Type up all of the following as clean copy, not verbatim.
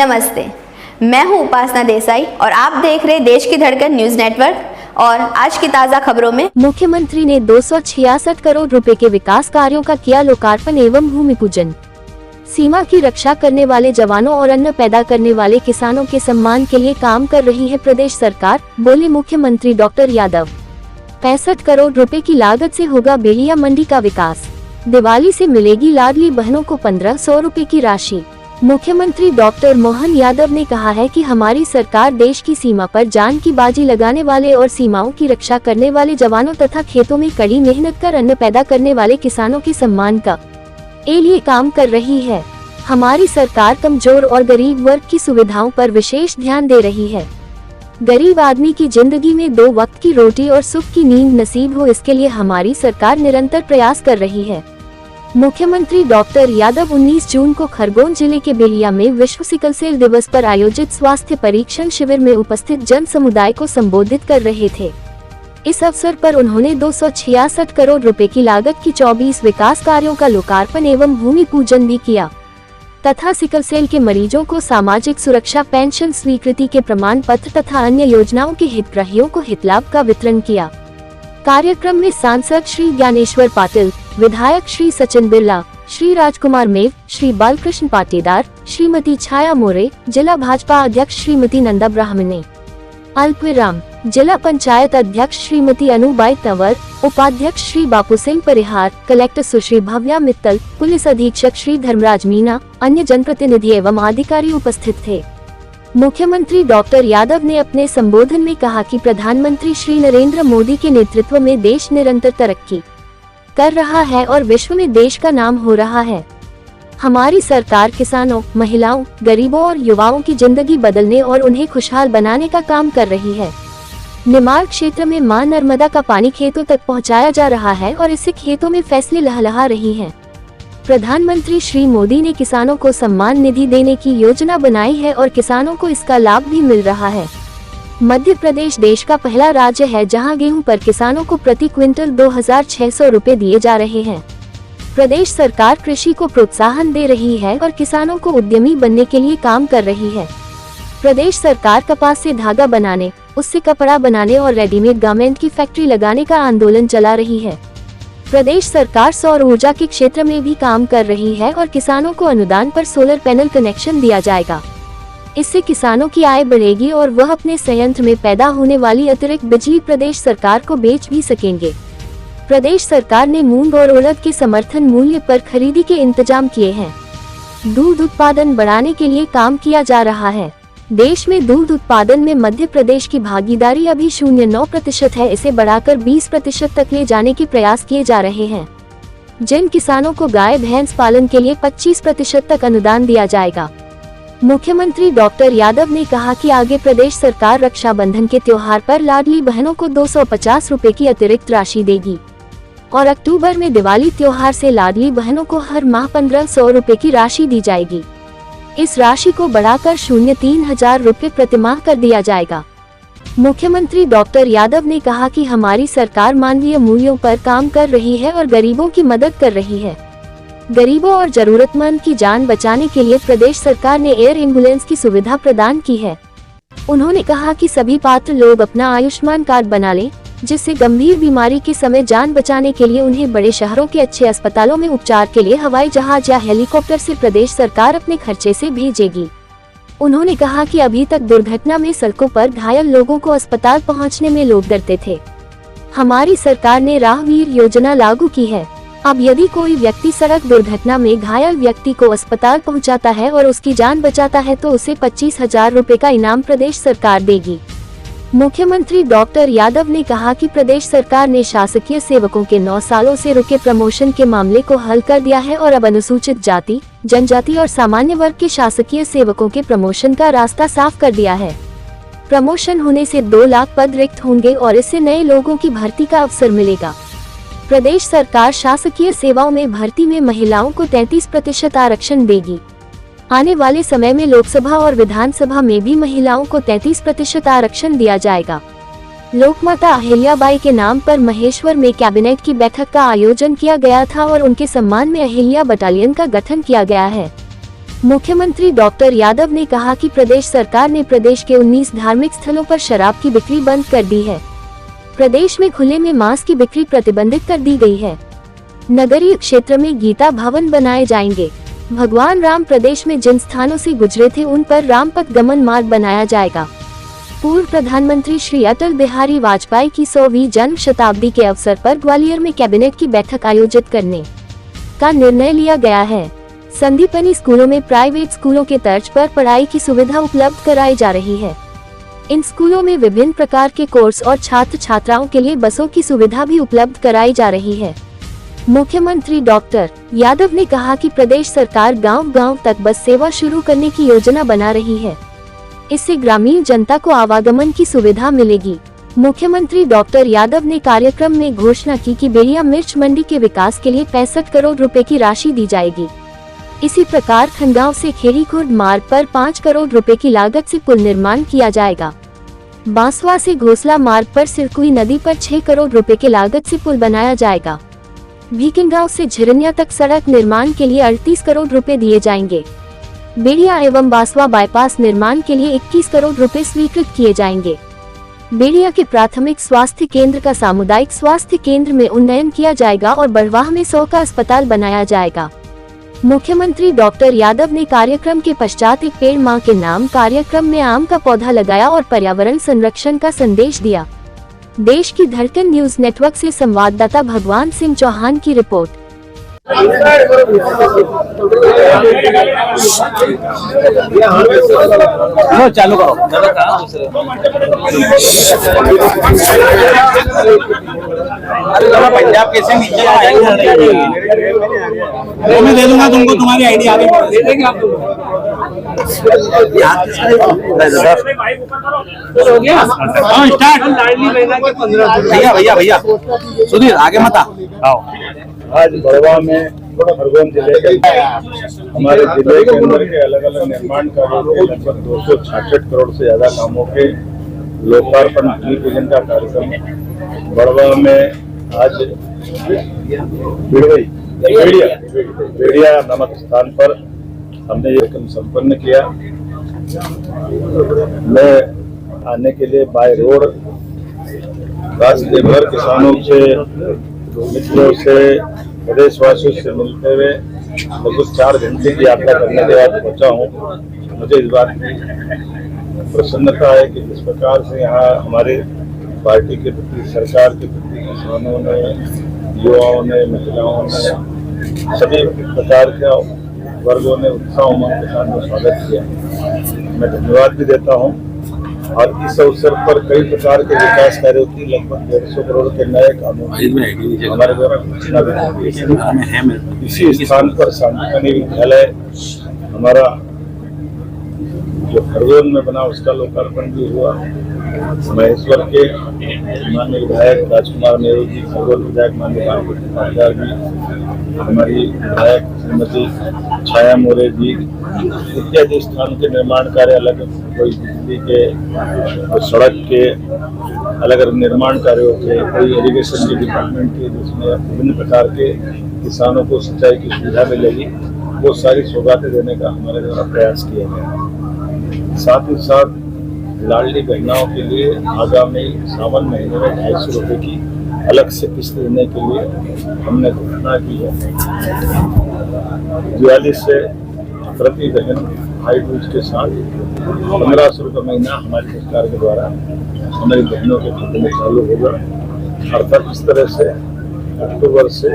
नमस्ते, मैं हूं उपासना देसाई और आप देख रहे देश की धड़कन न्यूज नेटवर्क। और आज की ताज़ा खबरों में मुख्यमंत्री ने 266 करोड़ रुपए के विकास कार्यों का किया लोकार्पण एवं भूमि पूजन। सीमा की रक्षा करने वाले जवानों और अन्न पैदा करने वाले किसानों के सम्मान के लिए काम कर रही है प्रदेश सरकार, बोले मुख्यमंत्री डॉक्टर यादव। 65 करोड़ रुपए की लागत से होगा बेलिया मंडी का विकास। दिवाली से मिलेगी लाडली बहनों को 1500 रुपए की राशि। मुख्यमंत्री डॉक्टर मोहन यादव ने कहा है कि हमारी सरकार देश की सीमा पर जान की बाजी लगाने वाले और सीमाओं की रक्षा करने वाले जवानों तथा खेतों में कड़ी मेहनत कर अन्न पैदा करने वाले किसानों के सम्मान का लिए काम कर रही है। हमारी सरकार कमजोर और गरीब वर्ग की सुविधाओं पर विशेष ध्यान दे रही है। गरीब आदमी की जिंदगी में 2 वक्त की रोटी और सुख की नींद नसीब हो, इसके लिए हमारी सरकार निरंतर प्रयास कर रही है। मुख्यमंत्री डॉक्टर यादव 19 जून को खरगोन जिले के बेलिया में विश्व सिकल सेल दिवस पर आयोजित स्वास्थ्य परीक्षण शिविर में उपस्थित जन समुदाय को संबोधित कर रहे थे। इस अवसर पर उन्होंने 266 करोड़ रुपए की लागत की 24 विकास कार्यों का लोकार्पण एवं भूमि पूजन भी किया तथा सिकल सेल के मरीजों को सामाजिक सुरक्षा पेंशन स्वीकृति के प्रमाण पत्र तथा अन्य योजनाओं के हितग्राहियों को हितलाभ का वितरण किया। कार्यक्रम में सांसद श्री ज्ञानेश्वर पाटिल, विधायक श्री सचिन बिरला, श्री राजकुमार मेव, श्री बालकृष्ण पाटीदार, श्रीमती छाया मोरे, जिला भाजपा अध्यक्ष श्रीमती नंदा ब्राह्मणे, अल्पविराम, जिला पंचायत अध्यक्ष श्रीमती अनुबाई तंवर, उपाध्यक्ष श्री बापू सिंह परिहार, कलेक्टर सुश्री भव्या मित्तल, पुलिस अधीक्षक श्री धर्मराज मीना, अन्य जनप्रतिनिधि एवं अधिकारी उपस्थित थे। मुख्यमंत्री डॉक्टर यादव ने अपने संबोधन में कहा कि प्रधानमंत्री श्री नरेंद्र मोदी के नेतृत्व में देश निरंतर तरक्की कर रहा है और विश्व में देश का नाम हो रहा है। हमारी सरकार किसानों, महिलाओं, गरीबों और युवाओं की जिंदगी बदलने और उन्हें खुशहाल बनाने का काम कर रही है। निमाड़ क्षेत्र में मां नर्मदा का पानी खेतों तक पहुंचाया जा रहा है और इससे खेतों में फसलें लहलहा रही हैं। प्रधानमंत्री श्री मोदी ने किसानों को सम्मान निधि देने की योजना बनाई है और किसानों को इसका लाभ भी मिल रहा है। मध्य प्रदेश देश का पहला राज्य है जहां गेहूं पर किसानों को प्रति क्विंटल 2600 रुपए दिए जा रहे हैं। प्रदेश सरकार कृषि को प्रोत्साहन दे रही है और किसानों को उद्यमी बनने के लिए काम कर रही है। प्रदेश सरकार कपास से धागा बनाने, उससे कपड़ा बनाने और रेडीमेड गारमेंट की फैक्ट्री लगाने का आंदोलन चला रही है। प्रदेश सरकार सौर ऊर्जा के क्षेत्र में भी काम कर रही है और किसानों को अनुदान पर सोलर पैनल कनेक्शन दिया जाएगा। इससे किसानों की आय बढ़ेगी और वह अपने संयंत्र में पैदा होने वाली अतिरिक्त बिजली प्रदेश सरकार को बेच भी सकेंगे। प्रदेश सरकार ने मूंग और उड़द के समर्थन मूल्य पर खरीदी के इंतजाम किए हैं। दूध उत्पादन बढ़ाने के लिए काम किया जा रहा है। देश में दूध उत्पादन में मध्य प्रदेश की भागीदारी अभी 0.9% है, इसे बढ़ाकर 20% तक ले जाने के प्रयास किए जा रहे हैं। जिन किसानों को गाय भैंस पालन के लिए 25% तक अनुदान दिया जाएगा। मुख्यमंत्री डॉक्टर यादव ने कहा कि आगे प्रदेश सरकार रक्षाबंधन के त्योहार पर लाडली बहनों को 250 रुपए की अतिरिक्त राशि देगी और अक्टूबर में दिवाली त्योहार से लाडली बहनों को हर माह 1500 रुपए की राशि दी जाएगी। इस राशि को बढ़ाकर 3,000 रुपए प्रतिमाह कर दिया जाएगा। मुख्यमंत्री डॉक्टर यादव ने कहा कि हमारी सरकार मानवीय मूल्यों पर काम कर रही है और गरीबों की मदद कर रही है। गरीबों और जरूरतमंद की जान बचाने के लिए प्रदेश सरकार ने एयर एम्बुलेंस की सुविधा प्रदान की है। उन्होंने कहा कि सभी पात्र लोग अपना आयुष्मान कार्ड बना लें, जिससे गंभीर बीमारी के समय जान बचाने के लिए उन्हें बड़े शहरों के अच्छे अस्पतालों में उपचार के लिए हवाई जहाज या हेलीकॉप्टर से प्रदेश सरकार अपने खर्चे से भेजेगी। उन्होंने कहा कि अभी तक दुर्घटना में सड़कों पर घायल लोगों को अस्पताल पहुंचने में लोग डरते थे। हमारी सरकार ने राहगीर योजना लागू की है। अब यदि कोई व्यक्ति सड़क दुर्घटना में घायल व्यक्ति को अस्पताल पहुंचाता है और उसकी जान बचाता है तो उसे 25,000 रुपए का इनाम प्रदेश सरकार देगी। मुख्यमंत्री डॉक्टर यादव ने कहा कि प्रदेश सरकार ने शासकीय सेवकों के 9 सालों से रुके प्रमोशन के मामले को हल कर दिया है और अब अनुसूचित जाति, जनजाति और सामान्य वर्ग के शासकीय सेवकों के प्रमोशन का रास्ता साफ कर दिया है। प्रमोशन होने से 2 लाख पद रिक्त होंगे और इससे नए लोगों की भर्ती का अवसर मिलेगा। प्रदेश सरकार शासकीय सेवाओं में भर्ती में महिलाओं को 33% आरक्षण देगी। आने वाले समय में लोकसभा और विधानसभा में भी महिलाओं को 33% आरक्षण दिया जाएगा। लोकमाता अहिल्याबाई के नाम पर महेश्वर में कैबिनेट की बैठक का आयोजन किया गया था और उनके सम्मान में अहिल्या बटालियन का गठन किया गया है। मुख्यमंत्री डॉक्टर यादव ने कहा कि प्रदेश सरकार ने प्रदेश के 19 धार्मिक स्थलों पर शराब की बिक्री बंद कर दी है। प्रदेश में खुले में मांस की बिक्री प्रतिबंधित कर दी गई है। नगरीय क्षेत्र में गीता भवन बनाए जाएंगे। भगवान राम प्रदेश में जिन स्थानों से गुजरे थे उन पर रामपथ गमन मार्ग बनाया जाएगा। पूर्व प्रधानमंत्री श्री अटल बिहारी वाजपेयी की 100वीं जन्म शताब्दी के अवसर पर ग्वालियर में कैबिनेट की बैठक आयोजित करने का निर्णय लिया गया है। संदीपनी स्कूलों में प्राइवेट स्कूलों के तर्ज पर पढ़ाई की सुविधा उपलब्ध कराई जा रही है। इन स्कूलों में विभिन्न प्रकार के कोर्स और छात्र छात्राओं के लिए बसों की सुविधा भी उपलब्ध कराई जा रही है। मुख्यमंत्री डॉक्टर यादव ने कहा कि प्रदेश सरकार गांव-गांव तक बस सेवा शुरू करने की योजना बना रही है। इससे ग्रामीण जनता को आवागमन की सुविधा मिलेगी। मुख्यमंत्री डॉक्टर यादव ने कार्यक्रम में घोषणा की कि बेड़िया मिर्च मंडी के विकास के लिए 65 करोड़ रुपए की राशि दी जाएगी। इसी प्रकार खंडगांव से खेड़ी खुर्द मार्ग पर 5 करोड़ रुपए की लागत से पुल निर्माण किया जाएगा। बांसवा से घोसला मार्ग पर सिरकुई नदी पर 6 करोड़ रुपए की लागत से पुल बनाया जाएगा। भीकिनगांव से झिरनिया तक सड़क निर्माण के लिए 38 करोड़ रुपए दिए जाएंगे। बेड़िया एवं बांसवा बाईपास निर्माण के लिए 21 करोड़ रुपए स्वीकृत किए जाएंगे। बेड़िया के प्राथमिक स्वास्थ्य केंद्र का सामुदायिक स्वास्थ्य केंद्र में उन्नयन किया जाएगा और बड़वाह में 100 का अस्पताल बनाया जाएगा। मुख्यमंत्री डॉक्टर यादव ने कार्यक्रम के पश्चात एक पेड़ मां के नाम कार्यक्रम में आम का पौधा लगाया और पर्यावरण संरक्षण का संदेश दिया। देश की धड़कन न्यूज नेटवर्क से संवाददाता भगवान सिंह चौहान की रिपोर्ट। चालू करो। पंजाब कैसे नीचे मैं दे दूंगा तुमको, तुम्हारी आईडी आगे दे देंगे आप लोग। हाँ स्टार्ट। भैया भैया भैया सुधीर आगे मत आओ। आज बड़वा में खरगोन जिले के हमारे जिले के अंदर के अलग अलग निर्माण कार्यों के लगभग 266 करोड़ से ज्यादा कामों के लोकार्पण भूमि पूजन का कार्यक्रम बड़वा में आज बेड़िया नामक स्थान पर हमने ये कार्यक्रम संपन्न किया। मैं आने के लिए बाय रोड रास्ते भर किसानों से मित्रों से प्रदेशवासियों से मिलते हुए लगभग 4 घंटे की यात्रा करने के बाद पहुंचा हूं। मुझे इस बात की प्रसन्नता है कि जिस प्रकार से यहाँ हमारे पार्टी के प्रति, सरकार के प्रति किसानों ने, युवाओं ने, महिलाओं ने, सभी प्रकार के वर्गों ने उत्साह उमंग के साथ स्वागत किया। मैं धन्यवाद भी देता हूँ। और इस अवसर पर कई प्रकार के विकास कार्यों की लगभग 150 करोड़ के नए कामों हमारे द्वारा घोषणा भी। इसी स्थान पर संदीपनी विद्यालय हमारा जो खरगोन में बना उसका लोकार्पण भी हुआ। महेश्वर के माननीय विधायक राजकुमार नेहरू जी, खरगोन विधायक माननीय रामकृष्ण जी, हमारी विधायक श्रीमती छाया मोरे जी इत्यादि स्थान के निर्माण कार्य, अलग कोई बिजली के, कोई सड़क के, अलग अलग निर्माण कार्यों के, कोई इरिगेशन के डिपार्टमेंट के, जिसमें विभिन्न प्रकार के किसानों को सिंचाई की सुविधा मिलेगी, वो सारी सौगातें देने का हमारे द्वारा प्रयास किया गया। साथ ही साथ लाडली बहनाओं के लिए आगामी सावन महीने में 250 रुपये की अलग से किस्त देने के लिए हमने घोषणा की है। दिवाली से प्रति बहन भाई दूज के साथ 1500 रुपये महीना हमारी सरकार के द्वारा हमारी बहनों के खाते में चालू होगा। अर्थात इस तरह से अक्टूबर से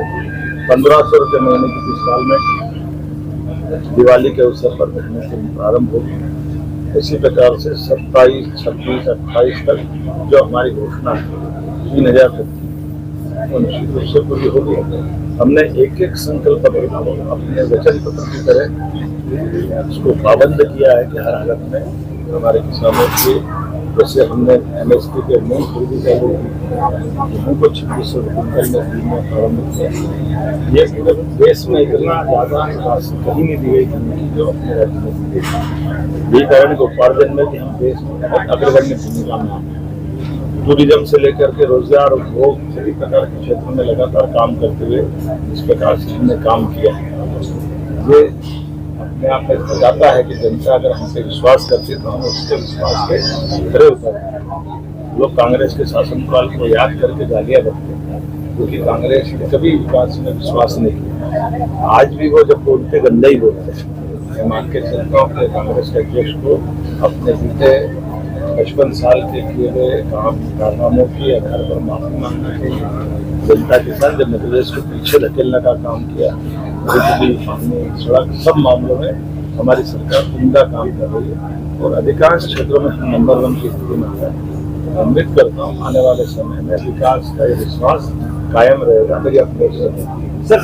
1500 रुपये महीने की इस साल में दिवाली के अवसर पर बहनों से प्रारंभ होगी। इसी प्रकार से 27, 26, 28 तक जो हमारी घोषणा 3000 तक की निश्चित रूप से पूरी होगी। हमने एक संकल्प अपने वचन पत्र की तरह उसको पाबंद किया है कि हर हालत में हमारे किसानों के, जैसे हमने MSP के मूंग खरीदी का गेहूँ को 2600 क्विंटल में खरीदना प्रारंभ किया। ये पूरे देश में इतना ज़्यादा राशि कहीं नहीं दी गई थी जो अपने राज्य में दी गई। यही कारण उपार्जन में कि हम देश में बहुत अग्रगण्य भूमिका में टूरिज्म से लेकर के रोजगार, उपभोग सभी प्रकार के क्षेत्रों में लगातार काम करते हुए इस प्रकार से हमने काम किया है। ये अपने आप में बताता है कि जनता अगर हमसे विश्वास करती है तो हम उसके विश्वास के खरे उतरते हैं। लोग कांग्रेस के शासनकाल को याद करके गालियां बकते हैं क्योंकि कांग्रेस ने कभी विकास में विश्वास नहीं किया। आज भी वो जब बोलते गंदा ही बोलते हैं। मैं मान के चलता हूँ कि कांग्रेस के अध्यक्ष को अपने बीते 55 साल के किए गए कारनामों के आधार पर माफी मांगना चाहिए। जनता के साथ जब मध्य प्रदेश को पीछे धकेलने का काम किया, बिजली, पानी, सड़क, सब मामलों में हमारी सरकार उम्दा काम कर रही है और अधिकांश क्षेत्रों में हम नंबर 1 की स्थिति में है। उम्मीद करता हूँ आने वाले समय में विकास का ये विश्वास कायम रहेगा। मेरी अपनी सर